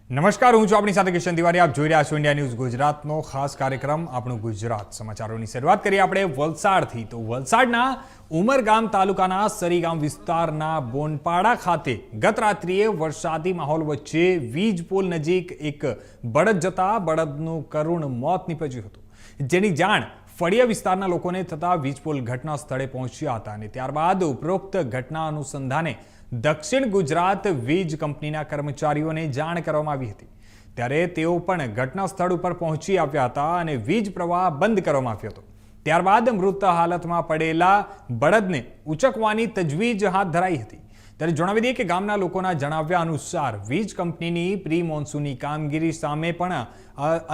નમસ્કાર, હું છું આપણી સાથે કિશન તિવારી. આપ જોઈ રહ્યા છો ઇન્ડિયા ન્યૂઝ ગુજરાતનો ખાસ કાર્યક્રમ આપણું ગુજરાત સમાચારોની શરૂઆત કરીએ આપણે વલસાડથી. તો વલસાડના ઉમરગામ તાલુકાના સરીગામ વિસ્તારના બોનપાડા ખાતે ગત રાત્રિએ વરસાદી માહોલ વચ્ચે વીજ પોલ નજીક એક બળદ જતા બળદનું કરુણ મોત નીપજ્યું હતું, જેની જાણ ફળિયા વિસ્તારના લોકોને થતા વીજ પોલ ઘટના સ્થળે પહોંચ્યા હતા અને ત્યારબાદ ઉપરોક્ત ઘટના અનુસંધાને દક્ષિણ ગુજરાત વીજ કંપનીના કર્મચારીઓને જાણ કરવામાં આવી હતી. ત્યારે તેઓ પણ ઘટના સ્થળ ઉપર પહોંચી આવ્યા હતા અને વીજ પ્રવાહ બંધ કરવામાં આવ્યો હતો. ત્યારબાદ મૃત હાલતમાં પડેલા બળદને ઉચકવાની તજવીજ હાથ ધરાઈ હતી. ત્યારે જણાવી દઈએ કે ગામના લોકોના જણાવ્યા અનુસાર વીજ કંપનીની પ્રી મોન્સૂનની કામગીરી સામે પણ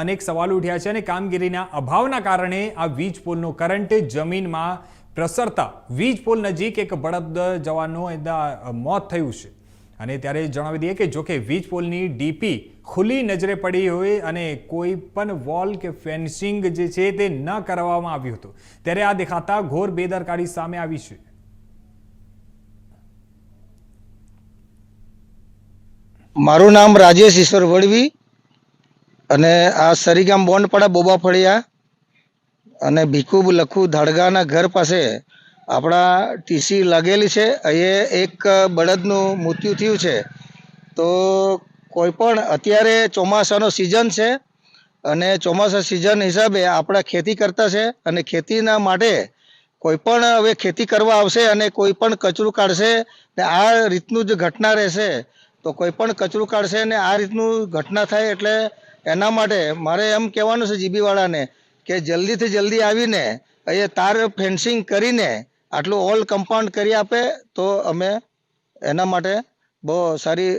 અનેક સવાલો ઉઠ્યા છે અને કામગીરીના અભાવના કારણે આ વીજ પોલનો કરંટ જમીનમાં પ્રસરતા વીજ પોલ નજીક એક બળદ જવાનું મોત થયું છે. અને ત્યારે જણાવી દઈએ કે જોકે વીજ પોલની ડીપી ખુલ્લી નજરે પડી હોય અને કોઈ પણ વોલ કે ફેન્સિંગ જે છે તે ન કરવામાં આવ્યું હતું, ત્યારે આ દેખાતા ઘોર બેદરકારી સામે આવી છે. મારું નામ રાજેશ ઈશ્વર વડવી અને આ સરીગામ બોનપાડા બોબા ફળિયા અને ભીખુ લખુ ધાડગાના ઘર પાસે આપણા ટીસી લાગેલી છે. અહીંયા એક બળદનું મૃત્યુ થયું છે. તો કોઈ પણ અત્યારે ચોમાસાનો સિઝન છે અને ચોમાસા સિઝન હિસાબે આપણા ખેતી કરતા છે અને ખેતીના માટે કોઈ પણ હવે ખેતી કરવા આવશે અને કોઈ પણ કચરું કાઢશે ને આ રીતનું જ ઘટના રહેશે તો કોઈ પણ કચરું કાઢશે ને આ રીતનું ઘટના થાય એટલે એના માટે મારે એમ કહેવાનું છે જીબીવાળાને કે જલ્દીથી જલ્દી આવીને અહીંયા તાર ફેન્સિંગ કરીને આટલું ઓલ કમ્પાઉન્ડ કરી આપે તો અમે એના માટે બહુ સારી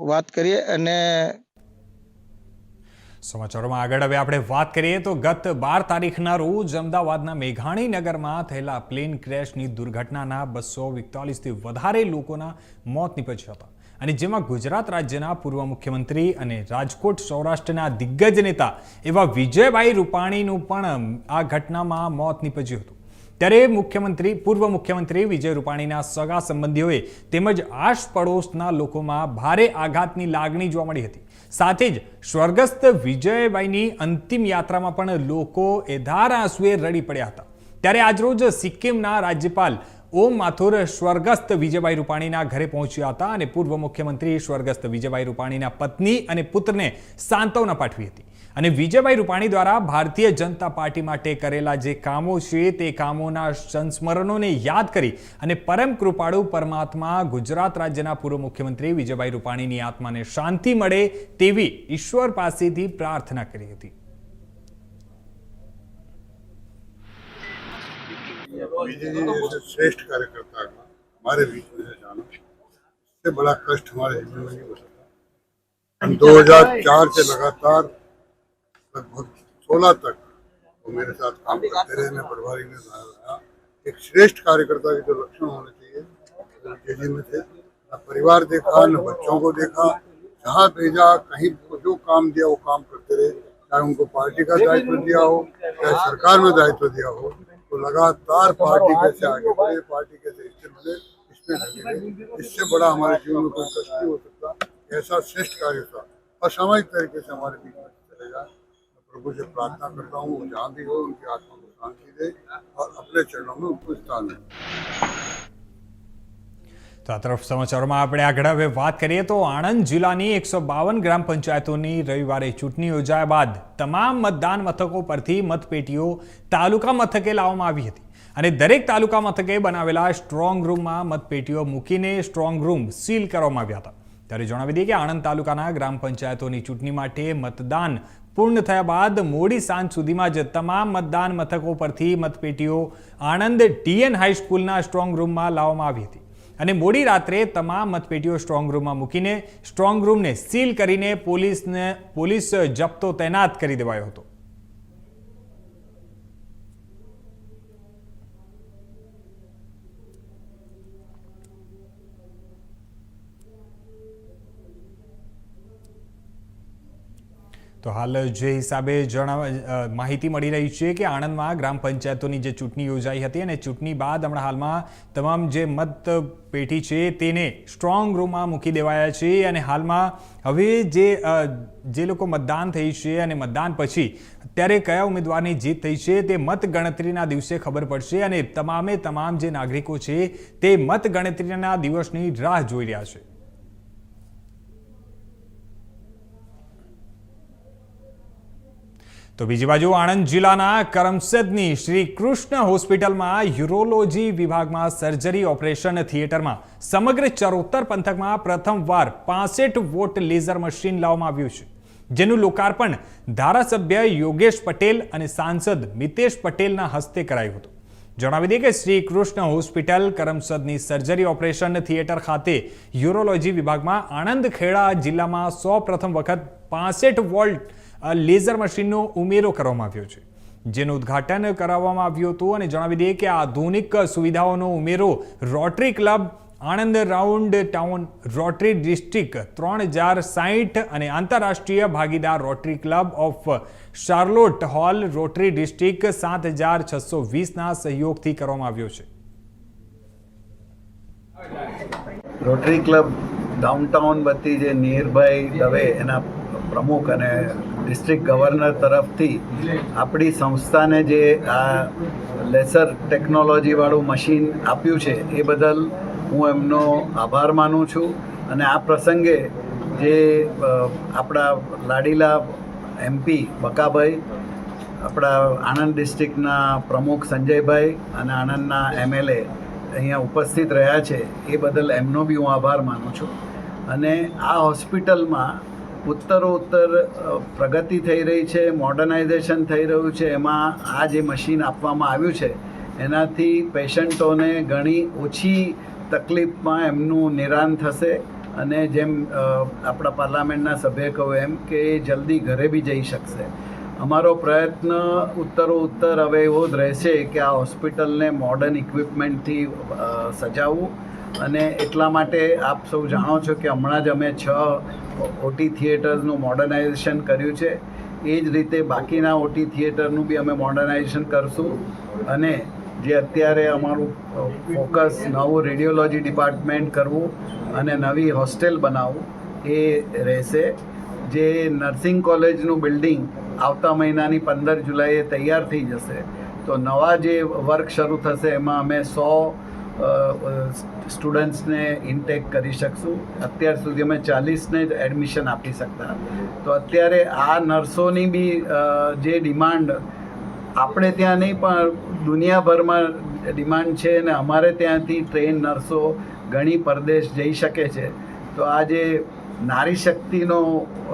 વાત કરીએ. અને સમાચારોમાં આગળ હવે આપણે વાત કરીએ તો ગત 12 તારીખના રોજ અમદાવાદના મેઘાણી નગરમાં થયેલા પ્લેન ક્રેશની દુર્ઘટનાના 241થી વધારે લોકોના મોત નીપજ્યા હતા અને જેમાં ગુજરાત રાજ્યના પૂર્વ મુખ્યમંત્રી અને રાજકોટ સૌરાષ્ટ્રના દિગ્ગજ નેતા એવા વિજયભાઈ રૂપાણીનું પણ આ ઘટનામાં મોત નીપજ્યું હતું. ત્યારે પૂર્વ મુખ્યમંત્રી વિજય રૂપાણીના સગા સંબંધીઓએ તેમજ આસપડોશના લોકોમાં ભારે આઘાતની લાગણી જોવા મળી હતી. સાથે જ સ્વર્ગસ્થ વિજયભાઈની અંતિમ યાત્રામાં પણ લોકો એધાર આંસુએ રડી પડ્યા હતા. ત્યારે આજરોજ સિક્કિમના રાજ્યપાલ ઓમ માથુર સ્વર્ગસ્થ વિજયભાઈ રૂપાણીના ઘરે પહોંચ્યા હતા અને પૂર્વ મુખ્યમંત્રી સ્વર્ગસ્થ વિજયભાઈ રૂપાણીના પત્ની અને પુત્રને સાંત્વના પાઠવી હતી. અને વિજયભાઈ રૂપાણી દ્વારા ભારતીય જનતા પાર્ટી માટે કરેલા જે કામો છે તે કામોના સંસ્મરણોને યાદ કરી અને પરમ કૃપાળુ પરમાત્મા ગુજરાત રાજ્યના પૂર્વ મુખ્યમંત્રી વિજયભાઈ રૂપાણીની આત્માને શાંતિ મળે તેવી ઈશ્વર પાસેથી પ્રાર્થના કરી હતી. विजय जी जैसे श्रेष्ठ कार्यकर्ता का हमारे बीच में है जाना, इससे बड़ा कष्ट हमारे जीवन में नहीं हो सकता. हम 2004 से लगातार लगभग 16 तक वो मेरे साथ काम करते रहे. मैं प्रभारी में रहा. एक श्रेष्ठ कार्यकर्ता के जो लक्षण होने चाहिए विजय जी में थे. न परिवार देखा, न बच्चों को देखा. जहाँ भेजा कहीं जो काम दिया वो काम करते रहे. चाहे उनको पार्टी का दायित्व दिया हो, चाहे सरकार में दायित्व दिया हो, तो लगातार पार्टी कैसे आगे बढ़े, पार्टी कैसे इससे मिले, इसमें लगे रहे. इससे बड़ा हमारे जीवन में कोई कष्ट नहीं हो सकता. ऐसा श्रेष्ठ कार्य था असामयिक तरीके से हमारे बीच में चले जाए. मैं प्रभु से प्रार्थना करता हूँ वो जहाँ भी हो उनकी आत्मा को शांति दे और अपने चरणों में उनको स्थान दे. તો આ તરફ સમાચારોમાં આપણે આગળ હવે વાત કરીએ તો આણંદ જિલ્લાની 152 ગ્રામ પંચાયતોની રવિવારે ચૂંટણી યોજાયા બાદ તમામ મતદાન મથકો પરથી મતપેટીઓ તાલુકા મથકે લાવવામાં આવી હતી અને દરેક તાલુકા મથકે બનાવેલા સ્ટ્રોંગ રૂમમાં મતપેટીઓ મૂકીને સ્ટ્રોંગ રૂમ સીલ કરવામાં આવ્યા હતા. ત્યારે જણાવી દઈએ કે આણંદ તાલુકાના ગ્રામ પંચાયતોની ચૂંટણી માટે મતદાન પૂર્ણ થયા બાદ મોડી સાંજ સુધીમાં જ તમામ મતદાન મથકો પરથી મતપેટીઓ આણંદ ટીએન હાઈસ્કૂલના સ્ટ્રોંગ રૂમમાં લાવવામાં આવી હતી અને મોડી રાત્રે તમામ મતપેટીઓ સ્ટ્રોંગ રૂમમાં મૂકીને સ્ટ્રોંગ રૂમને સીલ કરીને પોલીસ જપ્તો તૈનાત કરી દેવાયો હતો. તો હાલ જે હિસાબે માહિતી મળી રહી છે કે આણંદમાં ગ્રામ પંચાયતોની જે ચૂંટણી યોજાઈ હતી અને ચૂંટણી બાદ હમણાં હાલમાં તમામ જે મત પેટી છે તેને સ્ટ્રોંગ રૂમમાં મૂકી દેવાયા છે અને હાલમાં હવે જે લોકો મતદાન થઈ છે અને મતદાન પછી અત્યારે કયા ઉમેદવારની જીત થઈ છે તે મત ગણતરીના દિવસે ખબર પડશે અને તમામ જે નાગરિકો છે તે મત ગણતરીના દિવસની રાહ જોઈ રહ્યા છે. તો બીજી બાજુ આણંદ જિલ્લાના કરમસદની શ્રી કૃષ્ણ હોસ્પિટલમાં યુરોલોજી વિભાગમાં સર્જરી ઓપરેશન થિયેટરમાં સમગ્ર ચરોતર પંથકમાં પ્રથમવાર 65 વોટ લેઝર મશીન લાવવામાં આવ્યું છે, જેનું લોકાર્પણ ધારાસભ્ય યોગેશ પટેલ અને સાંસદ મિતેશ પટેલના હસ્તે કરાયું હતું. જણાવી દઈએ કે શ્રી કૃષ્ણ હોસ્પિટલ કરમસદની સર્જરી ઓપરેશન થિયેટર ખાતે યુરોલોજી વિભાગમાં આણંદ ખેડા જિલ્લામાં પ્રથમ વખત 65 વોલ્ટ લેઝર મશીનનો ઉમેરો કરવામાં આવ્યો છે, જેનું ઉદ્ઘાટન કરાવવામાં આવ્યું હતું. અને જણાવી દઈએ કે આધુનિક સુવિધાઓનો ઉમેરો Rotary Club Anand Round Town Rotary District 3060 અને આંતરરાષ્ટ્રીય ભાગીદાર Rotary Club of Charlotte Hall Rotary District 7620ના સહયોગથી કરવામાં આવ્યો છે. રોટરી ક્લબ ડાઉનટાઉન વતી જે નિયરબાઈ દવે એના પ્રમુખ અને ડિસ્ટ્રિક્ટ ગવર્નર તરફથી આપણી સંસ્થાને જે આ લેસર ટેકનોલોજીવાળું મશીન આપ્યું છે એ બદલ હું એમનો આભાર માનું છું. અને આ પ્રસંગે જે આપણા લાડીલા MP બકાભાઈ, આપણા આણંદ ડિસ્ટ્રિક્ટના પ્રમુખ સંજયભાઈ અને આણંદના MLA અહીંયા ઉપસ્થિત રહ્યા છે એ બદલ એમનો બી હું આભાર માનું છું. અને આ હોસ્પિટલમાં ઉત્તરોત્તર પ્રગતિ થઈ રહી છે, મોડર્નાઇઝેશન થઈ રહ્યું છે. એમાં આ જે મશીન આપવામાં આવ્યું છે એનાથી પેશન્ટોને ઘણી ઓછી તકલીફમાં એમનું નિદાન થશે અને જેમ આપણા પાર્લામેન્ટના સભ્યએ કહ્યું એમ કે એ જલ્દી ઘરે બી જઈ શકશે. અમારો પ્રયત્ન ઉત્તરોત્તર હવે એવો જ રહેશે કે આ હોસ્પિટલને મોડર્ન ઇક્વિપમેન્ટથી સજાવવું. અને એટલા માટે આપ સૌ જાણો છો કે હમણાં જ અમે 6 OT થિયેટર્સનું મોડર્નાઇઝેશન કર્યું છે. એ જ રીતે બાકીના OT થિયેટરનું બી અમે મોડર્નાઇઝેશન કરશું. અને જે અત્યારે અમારું ફોકસ નવું રેડિયોલોજી ડિપાર્ટમેન્ટ કરવું અને નવી હોસ્ટેલ બનાવવું એ રહેશે. જે નર્સિંગ કોલેજનું બિલ્ડિંગ આવતા મહિનાની 15 જુલાઈએ તૈયાર થઈ જશે. તો નવા જે વર્ક શરૂ થશે એમાં અમે 100 સ્ટુડન્ટ્સને ઇન્ટેક કરી શકશું. અત્યાર સુધી અમે 40ને જ એડમિશન આપી શકતા. તો અત્યારે આ નર્સોની બી જે ડિમાન્ડ આપણે ત્યાં નહીં પણ દુનિયાભરમાં ડિમાન્ડ છે અને અમારે ત્યાંથી ટ્રેન નર્સો ઘણી પરદેશ જઈ શકે છે. તો આ જે નારી શક્તિનો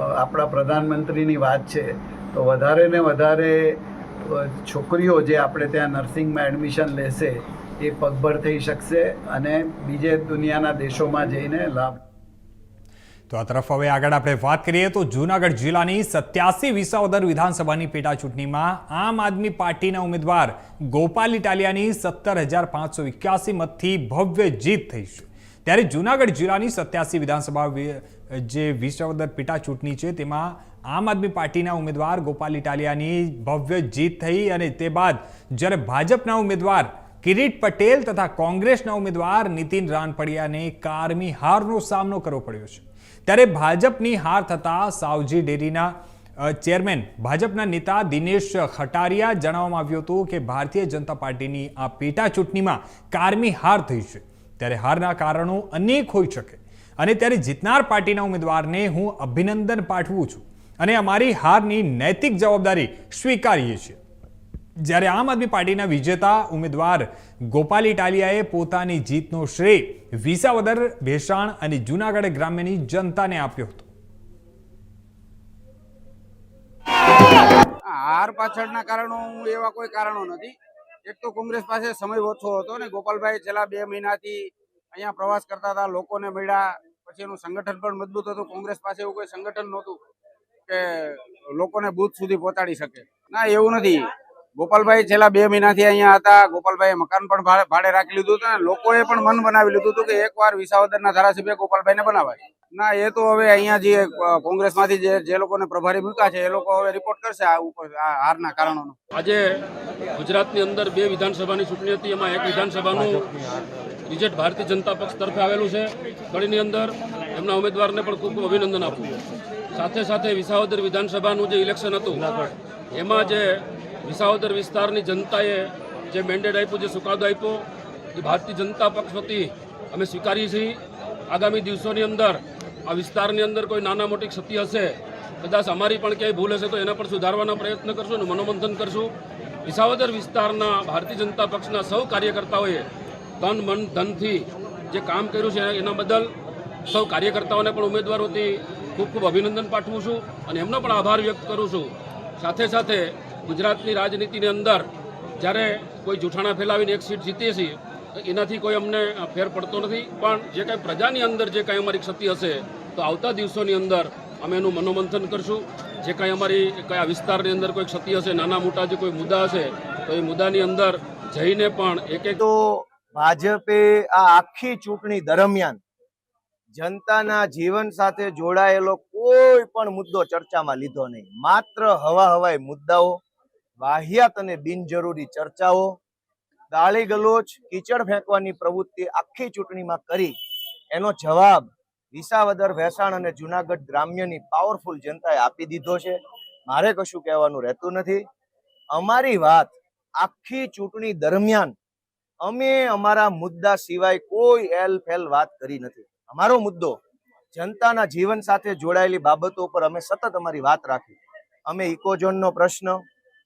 આપણા પ્રધાનમંત્રીની વાત છે તો વધારે ને વધારે છોકરીઓ જે આપણે ત્યાં નર્સિંગમાં એડમિશન લેશે એ પગભર થઈ શકશે અને બીજે દુનિયાના દેશોમાં જઈને લાભ. તો આ તરફ હવે આગળ આપણે વાત કરીએ તો જૂનાગઢ જિલ્લાની 87 વિસાવદર વિધાનસભાની પેટા ચૂંટણીમાં આમ આદમી પાર્ટીના ઉમેદવાર ગોપાલ ઇટાલિયાની 17,581 મતથી ભવ્ય જીત થઈ છે. ત્યારે જૂનાગઢ જિલ્લાની 87 વિધાનસભા જે વિસાવદર પેટા ચૂંટણી છે તેમાં આમ આદમી પાર્ટીના ઉમેદવાર ગોપાલ ઇટાલિયાની ભવ્ય જીત થઈ અને તે બાદ જ્યારે ભાજપના ઉમેદવાર કિરીટ પટેલ તથા કોંગ્રેસના ઉમેદવાર નીતિન રાનપડિયાને કારમી હારનો સામનો કરવો પડ્યો છે. ત્યારે ભાજપની હાર થતાં સાવજી ડેરીના ચેરમેન ભાજપના નેતા દિનેશ ખટારિયા જણાવવામાં આવ્યું હતું કે ભારતીય જનતા પાર્ટીની આ પેટા ચૂંટણીમાં કારમી હાર થઈ છે. ત્યારે હારના કારણો અનેક હોઈ શકે અને ત્યારે જીતનાર પાર્ટીના ઉમેદવારને હું અભિનંદન પાઠવું છું અને અમારી હારની નૈતિક જવાબદારી સ્વીકારીએ છીએ. જ્યારે આમ આદમી પાર્ટીના વિજેતા ઉમેદવાર ગોપાલ ઇટાલિયાએ પોતાની જીતનો શ્રેય વિસાવદર, ભેસાણ અને જૂનાગઢ ગ્રામ્યની જનતાને આપ્યો હતો. હાર પાછળના કારણો એવા કોઈ કારણો નથી. એક તો કોંગ્રેસ પાસે સમય ઓછો હતો ને ગોપાલભાઈ છેલ્લા 2 મહિનાથી અહીંયા પ્રવાસ કરતા હતા, લોકોને મળ્યા, પછી એનું સંગઠન પણ મજબૂત હતું. કોંગ્રેસ પાસે એવું કોઈ સંગઠન નહોતું કે લોકોને બૂથ સુધી પહોંચાડી શકે. ના, એવું નથી. ગોપાલભાઈ છેલ્લા 2 મહિનાથી અહીંયા હતા. ગોપાલભાઈએ મકાન પણ ભાડે રાખી લીધું હતું અને લોકોએ પણ મન બનાવી લીધું હતું કે એકવાર વિસાવદરના ધારાસભ્ય ગોપાલભાઈને બનાવાય. ના, એ તો હવે અહીંયા જે કોંગ્રેસમાંથી જે લોકોને પ્રભારી મૂક્યા છે એ લોકો હવે રિપોર્ટ કરશે આ ઉપર આ હારના કારણોનો. આજે ગુજરાતની અંદર 2 વિધાનસભાની ચૂંટણી હતી, એમાં એક વિધાનસભાનું રિઝલ્ટ ભારતીય જનતા પક્ષ તરફે આવેલું છે. કડીની અંદર એમના ઉમેદવારને પણ ખૂબ ખૂબ અભિનંદન આપું. સાથે સાથે વિસાવદર વિધાનસભાનું જે ઇલેક્શન હતું એમાં જે વિસાવદર વિસ્તારની જનતાએ જે મેન્ડેટ આપ્યું, જે ચુકાદો આપ્યો, એ ભારતીય જનતા પક્ષ વતી અમે સ્વીકારીએ છીએ. આગામી દિવસોની અંદર આ વિસ્તારની અંદર કોઈ નાના મોટી ક્ષતિ હશે, કદાચ અમારી પણ ક્યાંય ભૂલ હશે તો એના પર સુધારવાના પ્રયત્ન કરશું અને મનોમંથન કરશું. વિસાવદર વિસ્તારના ભારતીય જનતા પક્ષના સૌ કાર્યકર્તાઓએ તન મન ધનથી જે કામ કર્યું છે એના બદલ સૌ કાર્યકર્તાઓને પણ ઉમેદવાર વતી ખૂબ ખૂબ અભિનંદન પાઠવું છું અને એમનો પણ આભાર વ્યક્ત કરું છું. સાથે સાથે ગુજરાતની રાજનીતિની અંદર જ્યારે કોઈ જૂઠાણા ફેલાવીને એક સીટ જીતીએ છીએ એનાથી કોઈ અમને ફેર પડતો નથી, પણ જે કાંઈ પ્રજાની અંદર જે કાંઈ અમારી ક્ષતિ હશે તો આવતા દિવસોની અંદર અમે એનું મનોમંથન કરશું. જે કાંઈ અમારી કયા વિસ્તારની અંદર કોઈ ક્ષતિ હશે, નાના મોટા જે કોઈ મુદ્દા હશે તો એ મુદ્દાની અંદર જઈને પણ એક તો ભાજપે આ આખી ચૂંટણી દરમિયાન જનતાના જીવન સાથે જોડાયેલો કોઈ પણ મુદ્દો ચર્ચામાં લીધો નહીં. માત્ર હવાઈ મુદ્દાઓ, વાહિયાત અને બિનજરૂરી ચર્ચાઓ, ગાળી ગલોચ, કીચડ ફેંકવાની પ્રવૃત્તિ આખી ચૂંટણીમાં કરી એનો જવાબ વિસાવદર, ભેસાણ અને જુનાગઢ ગ્રામ્યની પાવરફુલ જનતાએ આપી દીધો છે. મારે કશું કહેવાનું રહેતું નથી. અમારી વાત આખી ચૂંટણી દરમિયાન અમે અમારા મુદ્દા સિવાય કોઈ એલ-ફેલ વાત કરી નથી. અમારો મુદ્દો જનતાના જીવન સાથે જોડાયેલી બાબતો પર અમે સતત અમારી વાત રાખી. અમે ઇકોઝોનનો પ્રશ્ન,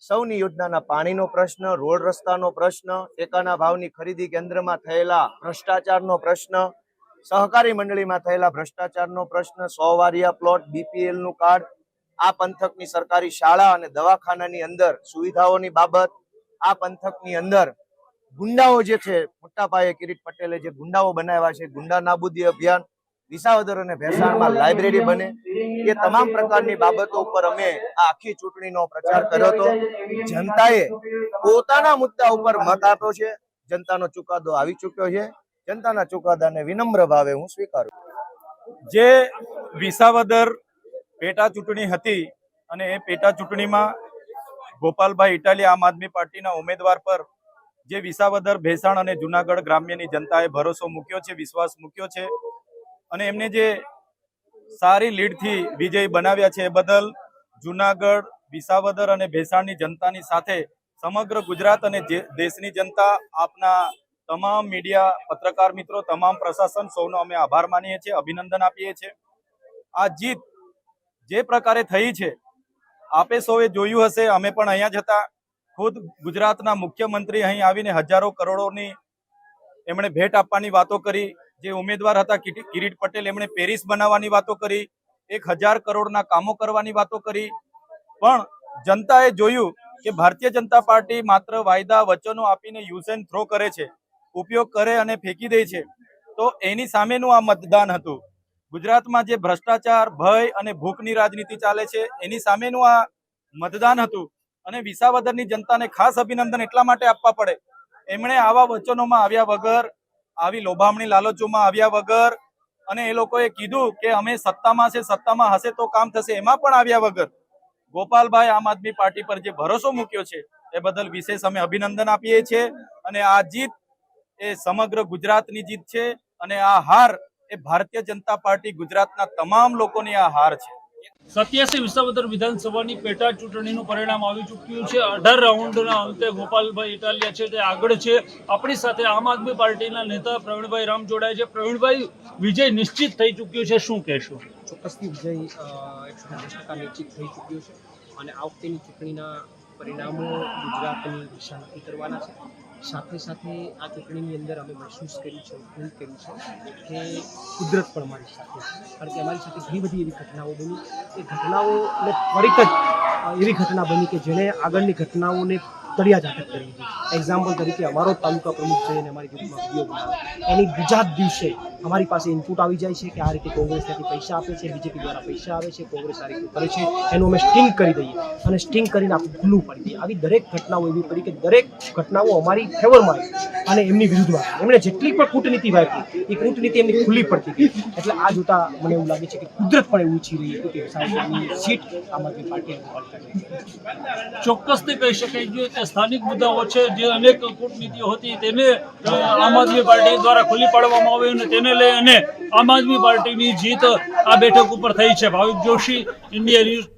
સૌની યોજનાના પાણીનો પ્રશ્ન, રોડ રસ્તાનો પ્રશ્ન, ટેકાના ભાવની ખરીદી કેન્દ્રમાં થયેલા ભ્રષ્ટાચારનો પ્રશ્ન, સહકારી મંડળીમાં થયેલા ભ્રષ્ટાચારનો પ્રશ્ન, 100 વારિયા પ્લોટ, BPL નું કાર્ડ, આ પંથકની સરકારી શાળા અને દવાખાનાની અંદર સુવિધાઓની બાબત, આ પંથકની અંદર ગુંડાઓ જે છે, મોટા પાયે કિરીટ પટેલે જે ગુંડાઓ બનાવ્યા છે, ગુંડા નાબૂદી અભિયાન, વિસાવદર અને ભેસાણમાં લાઇબ્રેરી બને, એ તમામ પ્રકારની બાબતો ઉપર અમે આ આખી ચૂંટણીનો પ્રચાર કર્યો હતો. જનતાએ પોતાના મુદ્દા ઉપર મત આપ્યો છે. જનતાનો ચુકાદો આવી ચૂક્યો છે. જનતાના ચુકાદાને વિનમ્ર ભાવે હું સ્વીકારું. જે વિસાવદર પેટા ચૂંટણી હતી અને એ પેટા ચૂંટણીમાં ગોપાલભાઈ ઇટાલિયા આમ આદમી પાર્ટીના ઉમેદવાર પર જે વિસાવદર, ભેસાણ અને જુનાગઢ ગ્રામ્યની જનતાએ ભરોસો મૂક્યો છે, વિશ્વાસ મૂક્યો છે અને એમને જે સારી લીડથી વિજય બનાવ્યા છે એ બદલ જુનાગઢ, વિસાવદર અને ભેસાણની જનતાની સાથે સમગ્ર ગુજરાત અને દેશની જનતા, આપના તમામ મીડિયા, પત્રકાર મિત્રો, તમામ પ્રશાસન, સૌનો અમે આભાર માનીએ છીએ, અભિનંદન આપીએ છીએ. આ જીત જે પ્રકારે થઈ છે આપે સૌએ જોયું હશે. અમે પણ અહીંયા જ હતા. ખુદ ગુજરાતના મુખ્યમંત્રી અહીં આવીને હજારો કરોડોની એમણે ભેટ આપવાની વાતો કરી. જે ઉમેદવાર હતા કિરીટ પટેલ, એમણે પેરિસ બનાવવાની વાતો કરી, 1000 કરોડના કામો કરવાની વાતો કરી. પણ જનતાએ જોયું કે ભારતીય જનતા પાર્ટી માત્ર વાયદા વચનો આપીને યુઝ એન્ડ થ્રો કરે છે, ઉપયોગ કરે અને ફેંકી દે છે. તો એની સામેનું આ મતદાન હતું. ગુજરાતમાં જે ભ્રષ્ટાચાર, ભય અને ભૂખની રાજનીતિ ચાલે છે એની સામેનું આ મતદાન હતું. અને વિસાવદરની જનતાને ખાસ અભિનંદન એટલા માટે આપવા પડે, એમણે આવા વચનોમાં આવ્યા વગર, આવી લોભામણી લાલચોમાં આવ્યા વગર, અને એ લોકોએ કીધું કે અમે સત્તામાં છે, સત્તામાં હશે તો કામ થશે, એમાં પણ આવ્યા વગર ગોપાલભાઈ આમ આદમી પાર્ટી પર જે ભરોસો મૂક્યો છે એ બદલ વિશેષ અમે અભિનંદન આપીએ છીએ. અને આ જીત એ સમગ્ર ગુજરાતની જીત છે અને આ હાર એ ભારતીય જનતા પાર્ટી ગુજરાતના તમામ લોકોની આ હાર છે. 87 વિસાવદર વિધાનસભાની પેટા ચૂંટણીનું પરિણામ આવી ચૂક્યું છે. 18 રાઉન્ડના અંતે ગોપાલભાઈ ઇટાલિયા છે તે આગળ છે. આપણી સાથે આમ આદમી પાર્ટીના નેતા પ્રવીણભાઈ રામ જોડાય છે. પ્રવીણભાઈ, વિજય નિશ્ચિત થઈ ચૂક્યું છે, શું કહેશો? ચોક્કસથી વિજય 110% નિશ્ચિત થઈ ચૂક્યો છે અને આ વખતેની ચૂંટણીના પરિણામો ગુજરાતની દિશા નક્કી કરવાના છે. સાથે સાથે આ ચૂંટણીની અંદર અમે મહેસૂસ કર્યું છે, ફીલ કર્યું છે કે કુદરત પણ અમારી સાથે છે. કારણ કે અમારી સાથે ઘણી બધી એવી ઘટનાઓ બની, એ ઘટનાઓને ત્વરિત જ એવી ઘટના બની કે જેણે આગળની ઘટનાઓને તળિયા ઝાટક કરી હતી. એક્ઝામ્પલ તરીકે અમારો તાલુકા પ્રમુખ છે અને અમારી ગ્રુપમાં વિડીયો બનાવે, એની બીજા જ દિવસે અમારી પાસે ઇનપુટ આવી જાય છે કે આ રીતે કોંગ્રેસ ત્યાંથી પૈસા આપે છે, બીજેપી દ્વારા પૈસા આવે છે, કોંગ્રેસ આ રીતે કરે છે, એનું અમે સ્ટિંગ કરી દઈએ અને સ્ટિંગ કરીને આખું ખુલ્લું પાડી દઈએ. આવી દરેક ઘટનાઓ એવી પડી કે દરેક ઘટનાઓ અમારી ફેવરમાં આવી અને એમની વિરુદ્ધમાં આવી. એમણે જેટલી પણ કૂટનીતિ વાપરી એ કૂટનીતિ એમની ખુલ્લી પડતી હતી. એટલે આ જોતા મને એવું લાગે છે કે કુદરત પણ એવું ઈચ્છી રહી હતી કે સાહેબની સીટ આમ આદમી પાર્ટી ચોક્કસથી કહી શકાય છે કે સ્થાનિક મુદ્દાઓ છે જે અનેક કૂટનીતિઓ હતી તેને આમ આદમી પાર્ટી દ્વારા ખુલ્લી પાડવામાં આવી અને તેને લઈ અને આમ આદમી પાર્ટીની જીત આ બેઠક ઉપર થઈ છે. ભાવિક જોશી, ઇન્ડિયા ન્યૂઝ.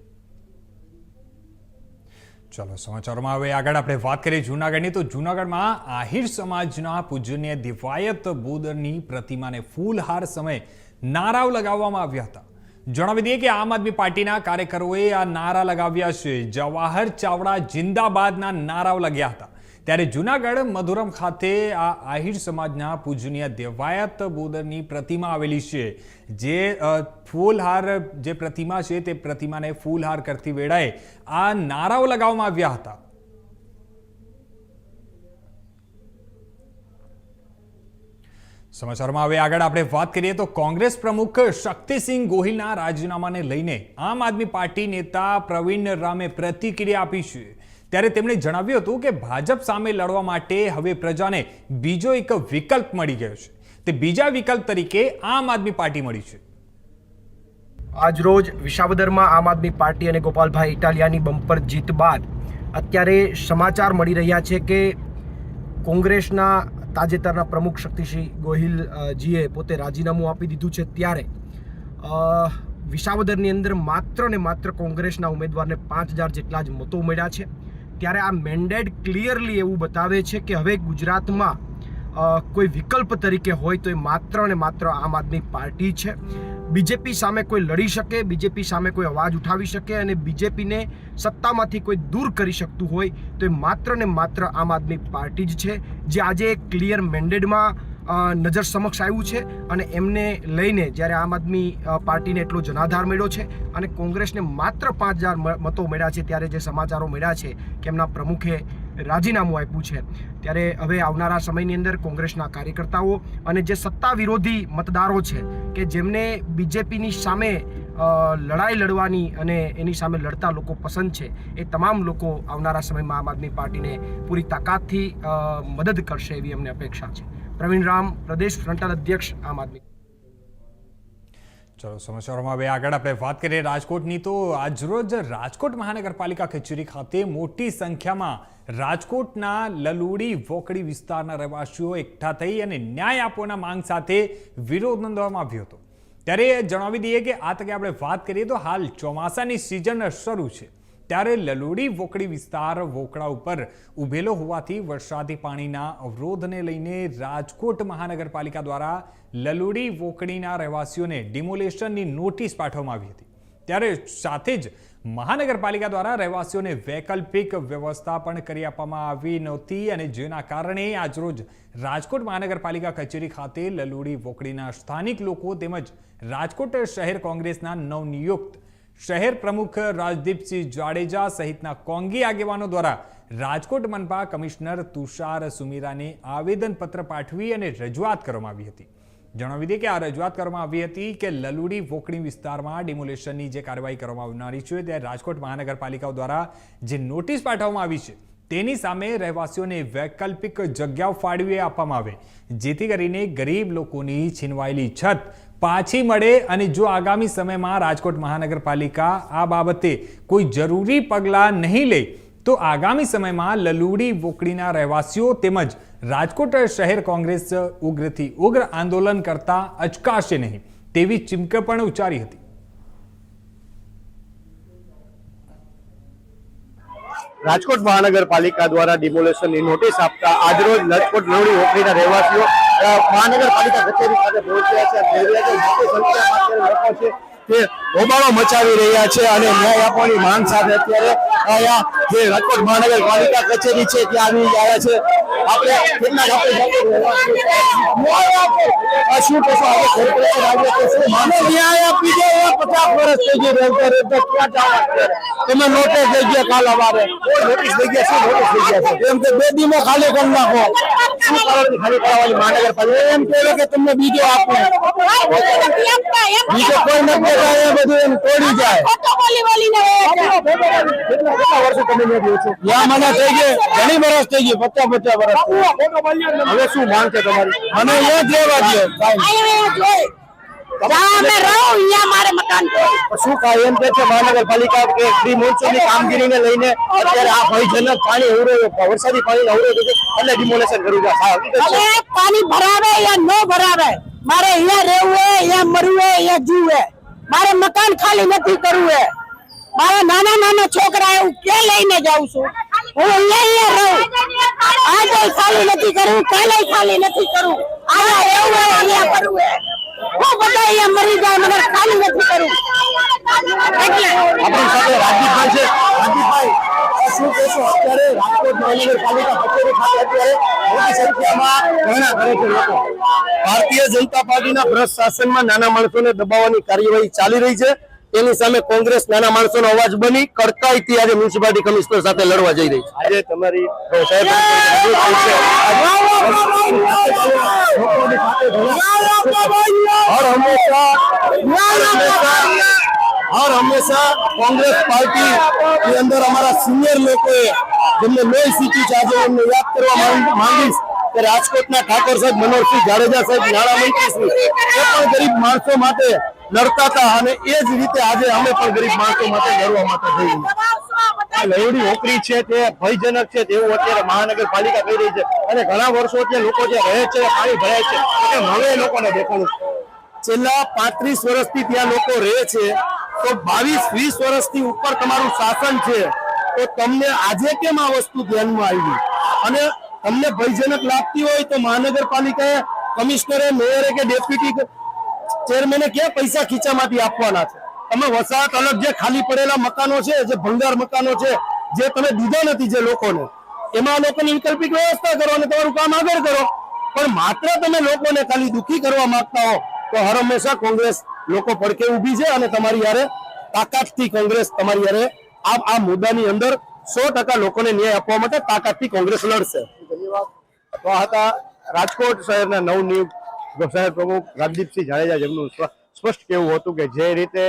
ચલો સમાચારોમાં હવે આગળ આપણે વાત કરીએ જૂનાગઢની. તો જૂનાગઢમાં આહિર સમાજના પૂજનીય દિવાયત બોદરની પ્રતિમાને ફૂલહાર સમયે નારાઓ લગાવવામાં આવ્યા હતા. જણાવી દઈએ કે આમ આદમી પાર્ટીના કાર્યકરોએ આ નારા લગાવ્યા છે. જવાહર ચાવડા જિંદાબાદના નારાઓ લગ્યા હતા. ત્યારે જૂનાગઢ મધુરમ ખાતે આ આહિર સમાજના પૂજનીય દેવાયત બોદરની પ્રતિમા આવેલી છે. જે ફૂલહાર જે પ્રતિમા છે તે પ્રતિમાને ફૂલહાર કરતી વેળાએ આ નારાઓ લગાવવામાં આવ્યા હતા. સમાચારમાં હવે આગળ આપણે વાત કરીએ તો કોંગ્રેસ પ્રમુખ શક્તિસિંહ ગોહિલના રાજીનામાને લઈને આમ આદમી પાર્ટી નેતા પ્રવીણ રામે પ્રતિક્રિયા આપી છે. ત્યારે તેમણે જણાવ્યું હતું કે ભાજપ સામે લડવા માટે હવે પ્રજાને બીજો એક વિકલ્પ મળી ગયો છે. તે બીજા વિકલ્પ તરીકે આમ આદમી પાર્ટી મળી છે. આજ રોજ વિસાવદરમાં આમ આદમી પાર્ટી અને ગોપાલભાઈ ઇટાલિયાની બમ્પર જીત બાદ અત્યારે સમાચાર મળી રહ્યા છે કે કોંગ્રેસના તાજેતરના પ્રમુખ શક્તિસિંહ ગોહિલ જીએ પોતે રાજીનામું આપી દીધું છે. ત્યારે વિસાવદરની અંદર માત્ર ને માત્ર કોંગ્રેસના ઉમેદવારને 5000 જેટલા જ મતો મળ્યા છે. ત્યારે આ મેન્ડેટ ક્લિયરલી એવું બતાવે છે કે હવે ગુજરાતમાં કોઈ વિકલ્પ તરીકે હોય તો એ માત્ર ને માત્ર આમ આદમી પાર્ટી છે. બીજેપી સામે કોઈ લડી શકે, બીજેપી સામે કોઈ અવાજ ઉઠાવી શકે અને બીજેપીને સત્તામાંથી કોઈ દૂર કરી શકતું હોય તો એ માત્ર ને માત્ર આમ આદમી પાર્ટી જ છે, જે આજે એક ક્લિયર મેન્ડેટમાં નજર સમક્ષ આવ્યું છે. અને એમને લઈને જ્યારે આમ આદમી પાર્ટીને એટલો જનાધાર મળ્યો છે અને કોંગ્રેસને માત્ર 5000 મતો મળ્યા છે, ત્યારે જે સમાચારો મળ્યા છે કે એમના પ્રમુખે રાજીનામું આપ્યું છે, ત્યારે હવે આવનારા સમયની અંદર કોંગ્રેસના કાર્યકર્તાઓ અને જે સત્તા વિરોધી મતદારો છે કે જેમને બીજેપીની સામે લડાઈ લડવાની અને એની સામે લડતા લોકો પસંદ છે, એ તમામ લોકો આવનારા સમયમાં આમ આદમી પાર્ટીને પૂરી તાકાતથી મદદ કરશે એવી અમને અપેક્ષા છે. પ્રવીણ રામ, પ્રદેશ ફ્રન્ટલ અધ્યક્ષ, આમ આદમી. ચલો સમાચારોમાં હવે આગળ આપણે વાત કરીએ રાજકોટની. તો આજરોજ રાજકોટ મહાનગરપાલિકા કચેરી ખાતે મોટી સંખ્યામાં રાજકોટના લલુડી વોકડી વિસ્તારના રહેવાસીઓ એકઠા થઈ અને ન્યાય આપવાના માંગ સાથે વિરોધ નોંધવામાં આવ્યો હતો. ત્યારે જણાવી દઈએ કે આ તકે આપણે વાત કરીએ તો હાલ ચોમાસાની સિઝન શરૂ છે. ત્યારે લલુડી વોકડી વિસ્તાર વોકડા ઉપર ઉભેલો હોવાથી વરસાદી પાણીના અવરોધને લઈને રાજકોટ મહાનગરપાલિકા દ્વારા લલુડી વોકડીના રહેવાસીઓને ડિમોલેશનની નોટિસ પાઠવવામાં આવી હતી. ત્યારે સાથે જ મહાનગરપાલિકા દ્વારા રહેવાસીઓને વૈકલ્પિક વ્યવસ્થા પણ કરી આપવામાં આવી નહોતી અને જેના કારણે આજરોજ રાજકોટ મહાનગરપાલિકા કચેરી ખાતે લલુડી વોકડીના સ્થાનિક લોકો તેમજ રાજકોટ શહેર કોંગ્રેસના નવનિયુક્ત શહેર પ્રમુખ રાજદીપસિંહ જાડેજા સહિતના કોંગી આગેવાનો દ્વારા રાજકોટ મનપા કમિશનર તુષાર સુમીરાને આવેદનપત્ર પાઠવી અને રજૂઆત કરવામાં આવી હતી. જણાવી દઈએ કે આ રજૂઆત કરવામાં આવી હતી કે લલુડી વોકડી વિસ્તારમાં ડિમોલેશનની જે કાર્યવાહી કરવામાં આવનારી છે ત્યારે રાજકોટ મહાનગરપાલિકાઓ દ્વારા જે નોટિસ પાઠવવામાં આવી છે તેની સામે રહેવાસીઓને વૈકલ્પિક જગ્યાઓ ફાળવી આપવામાં આવે, જેથી કરીને ગરીબ લોકોની છીનવાયેલી છત પાછી મળે. અને જો આગામી સમયમાં રાજકોટ મહાનગરપાલિકા આ બાબતે કોઈ જરૂરી પગલાં નહીં લે તો આગામી સમયમાં લલુડી વોકડીના રહેવાસીઓ તેમજ રાજકોટ શહેર કોંગ્રેસ ઉગ્રથી ઉગ્ર આંદોલન કરતા અચકાશે નહીં તેવી ચીમકી પણ ઉચ્ચારી હતી. રાજકોટ મહાનગરપાલિકા દ્વારા ડિમોલેશનની નોટિસ આપતા આજરોજ રાજકોટ લલુડી વોકડીના રહેવાસીઓ મહાનગરપાલિકા કચેરી ખાતે પહોંચ્યા છે. મોટી સંખ્યામાં લોકો છે તે હોબાળો મચાવી રહ્યા છે અને ન્યાય આપવાની માંગ સાથે અત્યારે અહીંયા જે રાજકોટ મહાનગરપાલિકા કચેરી છે ત્યાં આવી ગયા છે. આપણે કેટલાક શું કહેશો હવે કોર્પોરેશન આવ્યો તો શું માનો ન્યાય આપી દે? 50 વર્ષ થઈ ગયું રહેતા રહેતા ક્યાં જાવ અત્યારે? તમે નોટિસ લઈ ગયા કાલ અમારે નોટિસ લઈ ગયા શું નોટિસ લઈ ગયા છે એમ કે 2 દીમાં ખાલી કરી નાખો. શું કારણથી ખાલી કરાવવાની મહાનગરપાલિકા એમ કહે કે તમને બીજો આપો બીજો કોઈ નથી દેતા એ બધું એમ તોડી જાય. કેટલા વર્ષો તમે નથી રહ્યો છો? યા મને થઈ ગઈ ઘણી વર્ષ થઈ ગઈ 50 વર્ષ. હવે શું માંગ છે તમારી? મને અહીંયા જ રહેવા દો. શું કાય એમ કે છે મહાનગરપાલિકા કે પ્રી મોન્સૂનની કામગીરીને લઈને અત્યારે આ ભયજનક પાણી વરસાદી પાણી અવરોધ છે એટલે ડિમોલેશન કર્યું છે. પાણી ભરાવે યા ન ભરાવે, મારે અહીંયા રહેવું હે, અહીંયા મરવું હે, અહીંયા જીવવું હે. મારે મકાન ખાલી નથી કરવું હે. મારા નાના નાના છોકરા હું ક્યાં લઈને જાઉં છું? હું અહીંયા રહું. આજે ખાલી નથી કરવું, કાલે ખાલી નથી કરવું. અહીંયા રહેવું હે, અહીંયા મરવું હે. હું બધા અહીંયા મરી જાય, મને ખાલી નથી કરવું. આપણી સાથે રાજદીપભાઈ છે. રાજદીપભાઈ શું કહેશો? અત્યારે રાજકોટ મહાનગરપાલિકા કચેરી ખાતે અત્યારે મોટી સંખ્યામાં ધરણા કરે છે લોકો. ભારતીય જનતા પાર્ટીના ભ્રષ્ટ શાસનમાં નાના માણસોને દબાવવાની કાર્યવાહી ચાલી રહી છે. તેની સામે કોંગ્રેસ નાના માણસોનો અવાજ બની કડકાઈથી આજે મ્યુનિસિપાલિટી કમિશનર સાથે લડવા જઈ રહી છે. આજે તમારી સાહેબ હર હંમેશા કોંગ્રેસ પાર્ટી ની અંદર અમારા સિનિયર લોકોએ જેમને લોહી સીચ્યું છે આજે એમને યાદ કરવા માંગીશ કે રાજકોટના ઠાકોર સાહેબ મનોહરસિંહ જાડેજા સાહેબ નાણામંત્રી શ્રી એ પણ ગરીબ માણસો માટે લડતા હતા અને એ જ રીતે આજે અમે પણ ગરીબ માણસો માટે લડવા માટે થઈ લવડી નોકરી છે તે ભયજનક છે તેવું અત્યારે મહાનગરપાલિકા કહી રહી છે અને ઘણા વર્ષોથી લોકો જે રહે છે પાણી ભરાય છે કે હવે લોકોને દેખાડું છેલ્લા 35 વર્ષથી ત્યાં લોકો રહે છે તો 22-20 વર્ષથી ઉપર તમારું શાસન છે તો તમને આજે કેમ આ વસ્તુ ધ્યાનમાં આવી અને તમને ભયજનક લાગતી હોય તો મહાનગરપાલિકાએ કમિશનરે મેયરે કે ડેપ્યુટી ચેરમેને ક્યાં પૈસા ખીચામાંથી આપવાના છે? તમે વસાહત અલગ જે ખાલી પડેલા મકાનો છે જે ભંગાર મકાનો છે જે તમે દીધા નથી જે લોકોને એમાં લોકોની વૈકલ્પિક વ્યવસ્થા કરો અને તમારું કામ આગળ કરો પણ માત્ર તમે લોકોને ખાલી દુઃખી કરવા માંગતા હો તો હર હંમેશા કોંગ્રેસ લોકો પડકે ઊભી છે અને તમારી યારે તાકાતથી કોંગ્રેસ તમારી યારે આ મુદ્દાની અંદર 100% લોકોને ન્યાય આપવા માટે તાકાતથી કોંગ્રેસ લડશે. ધન્યવાદ. તો આ હતા રાજકોટ શહેરના નવનિયુક્ત શહેર પ્રમુખ રાજદીપસિંહ જાડેજા જેમનું સ્પષ્ટ કહેવું હતું કે જે રીતે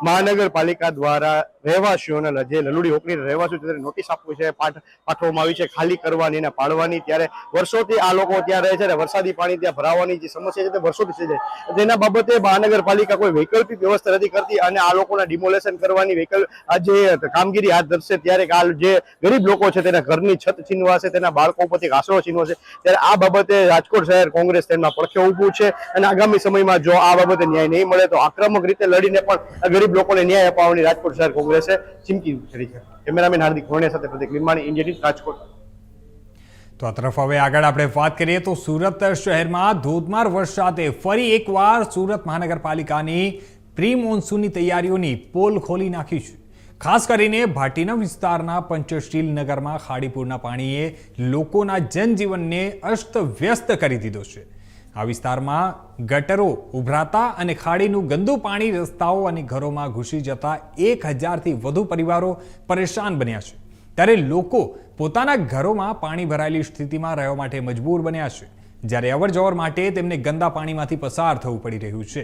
મહાનગરપાલિકા દ્વારા રહેવાસીઓને જે લલુડી ઓકરી રહેવાસીઓ ત્યારે નોટિસ આપવી છે પાઠવવામાં આવી છે ખાલી કરવાની અને પાડવાની ત્યારે વર્ષોથી આ લોકો ત્યાં રહે છે અને વરસાદી પાણી ત્યાં ભરાવાની જે સમસ્યા છે તે વર્ષોથી થઈ જાય તેના બાબતે મહાનગરપાલિકા કોઈ વૈકલ્પિક વ્યવસ્થા નથી કરતી અને આ લોકોના ડિમોલેશન કરવાની આ જે કામગીરી હાથ ધરશે ત્યારે આ જે ગરીબ લોકો છે તેના ઘરની છત છીનવાશે તેના બાળકો પરથી આશરો છીનવાશે ત્યારે આ બાબતે રાજકોટ શહેર કોંગ્રેસ તેમના પડખે ઊભું છે અને આગામી સમયમાં જો આ બાબતે ન્યાય નહીં મળે તો આક્રમક રીતે લડીને પણ ગરીબ લોકોને ન્યાય અપાવવાની રાજકોટ શહેર કોંગ્રેસે ચીમકી ઉચ્ચારી છે. કેમેરામેન હાર્દિક ભોણિયા સાથે પ્રતિક લીંબાણી, ઇન્ડિયા ન્યૂઝ, રાજકોટ. તો આ તરફ હવે આગળ આપણે વાત કરીએ તો સુરત શહેરમાં ધોધમાર વરસાદે ફરી એકવાર સુરત મહાનગરપાલિકાની પ્રી મોન્સૂનની તૈયારીઓની પોલ ખોલી નાખી છે. ખાસ કરીને ભાટીના વિસ્તારના પંચશીલ નગરમાં ખાડીપુરના પાણીએ લોકોના જનજીવનને અસ્તવ્યસ્ત કરી દીધો છે. આ વિસ્તારમાં ગટરો ઉભરાતા અને ખાડીનું ગંદુ પાણી રસ્તાઓ અને ઘરોમાં ઘૂસી જતા 1000થી વધુ પરિવારો પરેશાન બન્યા છે. ત્યારે લોકો પોતાના ઘરોમાં પાણી ભરાયેલી સ્થિતિમાં રહેવા માટે મજબૂર બન્યા છે. જ્યારે અવરજવર માટે તેમને ગંદા પાણીમાંથી પસાર થવું પડી રહ્યું છે.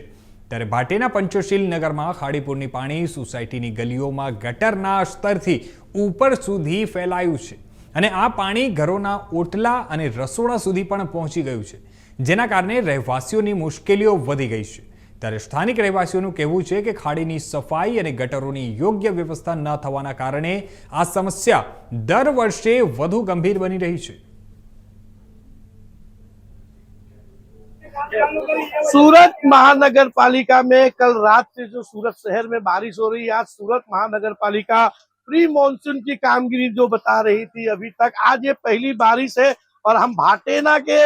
ત્યારે ભાટીના પંચશીલ નગરમાં ખાડીપુરની પાણી સોસાયટીની ગલીઓમાં ગટરના સ્તરથી ઉપર સુધી ફેલાયું છે અને આ પાણી ઘરોના ઓટલા અને રસોડા સુધી પણ પહોંચી ગયું છે, જેના કારણે રહેવાસીઓની મુશ્કેલીઓ વધી ગઈ છે. ત્યારે સ્થાનિક રહેવાસીઓનું કહેવું છે કે ખાડીની સફાઈ અને ગટરોની યોગ્ય વ્યવસ્થા ન થવાના કારણે આ સમસ્યા દર વર્ષે વધુ ગંભીર બની રહી છે. सूरत महानगर पालिका में कल रात से जो सूरत शहर में बारिश हो रही है, आज सूरत महानगर पालिका प्री मानसून की कामगिरी जो बता रही थी अभी तक, आज ये पहली बारिश है और हम भाटेना के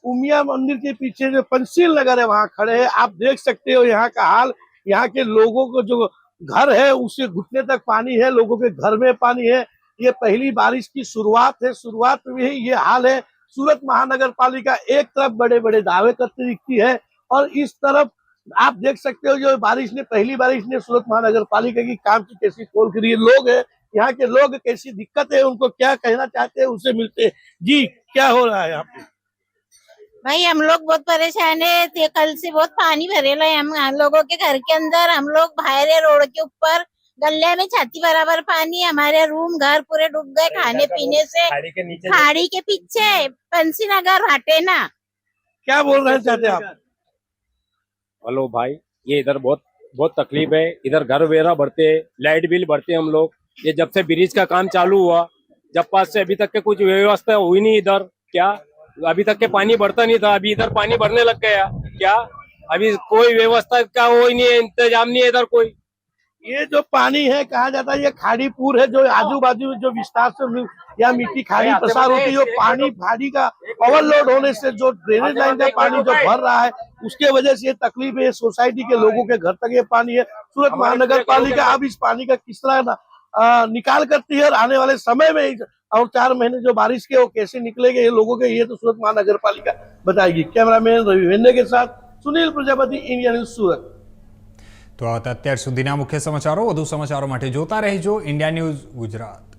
उमिया मंदिर के पीछे जो पंचशील नगर है वहाँ खड़े हैं. आप देख सकते हो यहाँ का हाल. यहाँ के लोगों को जो घर है उससे घुटने तक पानी है, लोगों के घर में पानी है. ये पहली बारिश की शुरुआत है, शुरुआत में ही ये हाल है. सूरत महानगर पालिका एक तरफ बड़े बड़े दावे करती दिखती है और इस तरफ आप देख सकते हो जो बारिश ने पहली बारिश ने सूरत महानगर पालिका की काम की कैसी खोल करी है। लोग है यहाँ के लोग कैसी दिक्कत है, उनको क्या कहना चाहते हैं उनसे मिलते हैं। जी क्या हो रहा है यहाँ पे? भाई हम लोग बहुत परेशान है, कल से बहुत पानी भरेला है हम लोगों के घर के अंदर। हम लोग बाहर है रोड के ऊपर, गले में छाती बराबर पानी, हमारे रूम घर पूरे डूब गए खाने पीने से। खाड़ी के पीछे पंसी नगर हाटेना। क्या बोल रहे चाहते आप? हेलो भाई, ये इधर बहुत बहुत तकलीफ है। इधर घर वगैरह भरते हैं, लाइट बिल भरते हैं हम लोग। ये जब से ब्रिज का काम चालू हुआ, जब पास से अभी तक के कुछ व्यवस्था हुई नहीं इधर। क्या अभी तक के पानी भरता नहीं था, अभी इधर पानी भरने लग गया क्या? अभी कोई व्यवस्था का हो ही नहीं है, इंतजाम नहीं है इधर कोई। ये जो पानी है कहा जाता है ये खाड़ी पूर है, जो आजू बाजू जो विस्तार से या मिट्टी खाड़ी प्रसार होती है, पानी भारी का ओवरलोड होने से जो ड्रेनेज लाइन का पानी जो भर रहा है उसके वजह से ये तकलीफ है। सोसाइटी के लोगों के घर तक ये पानी है। सूरत महानगर पालिका अब इस पानी का किस तरह निकाल करती है और आने वाले समय में और 4 महीने जो बारिश के वो कैसे निकलेंगे ये लोगों के, ये तो सूरत महानगर पालिका बताएगी। कैमरामैन रवि वेन्ने के साथ सुनील प्रजापति, इंडिया न्यूज सूरत। તો આ હતા અત્યાર સુધીના મુખ્ય સમાચારો. વધુ સમાચારો માટે જોતા રહેજો ઇન્ડિયા ન્યૂઝ ગુજરાત.